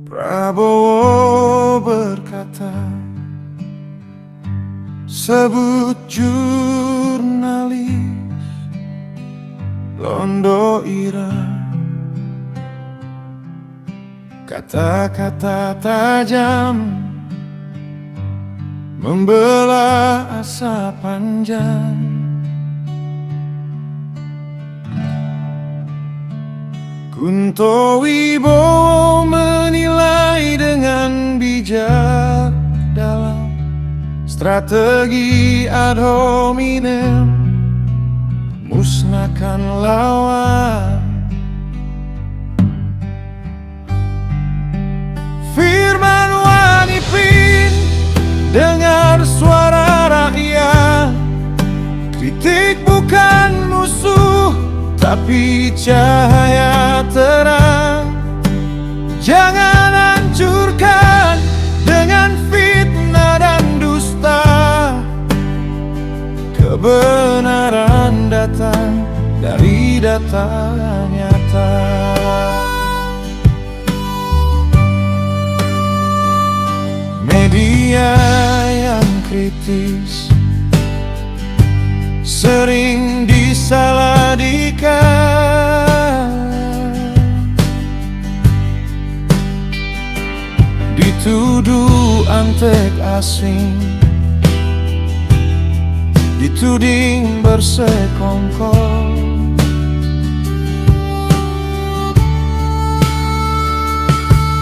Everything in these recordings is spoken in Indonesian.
Prabowo berkata, sebut jurnalis Londo Ira. Kata-kata tajam membelah asa panjang. Kunto Wibowo menilai dengan bijak dalam strategi ad hominem, musnahkan lawan. Firman Wanipin, dengar suara rakyat. Kritik bukan musuh, tapi cahaya terang. Jangan hancurkan dengan fitnah dan dusta. Kebenaran datang dari data nyata. Media yang kritis sering disalahkan, dituduh antek asing, dituding bersekongkol.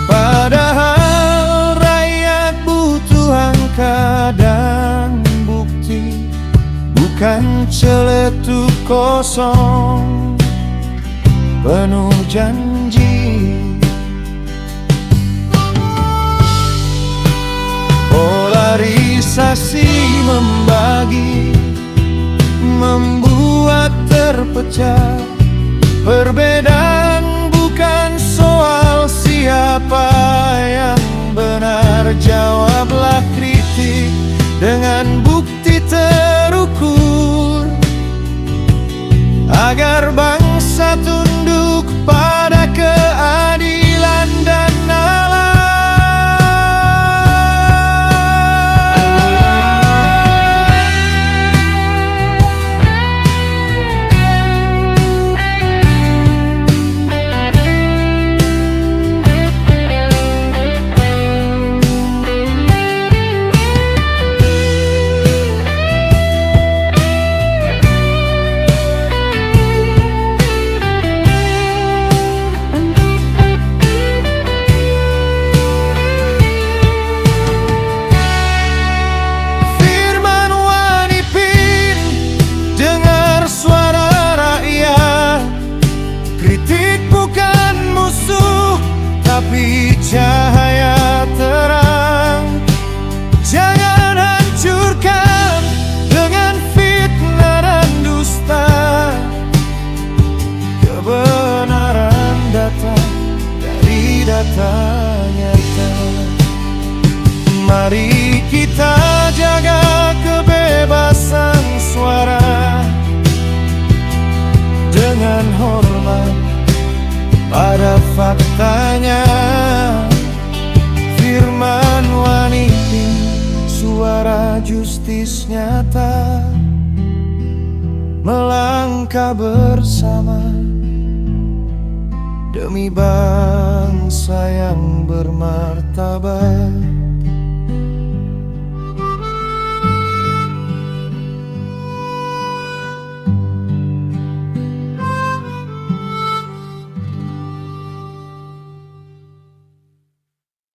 Padahal rakyat butuh angka dan bukti, bukan celetuk kosong penuh janji. Polarisasi membagi, membuat terpecah. Perbedaan bukan soal siapa yang benar. Jawablah kritik dengan bukti terukur, agar bangsa tunduk pada keadilan dan alam. Tapi cahaya terang. Jangan hancurkan dengan fitnah dan dusta. Kebenaran datang dari data nyata. Mari kita jaga kebebasan suara dengan hormat pada faktanya. Firman Wanipin, suara justis nyata. Melangkah bersama demi bangsa yang bermartabat.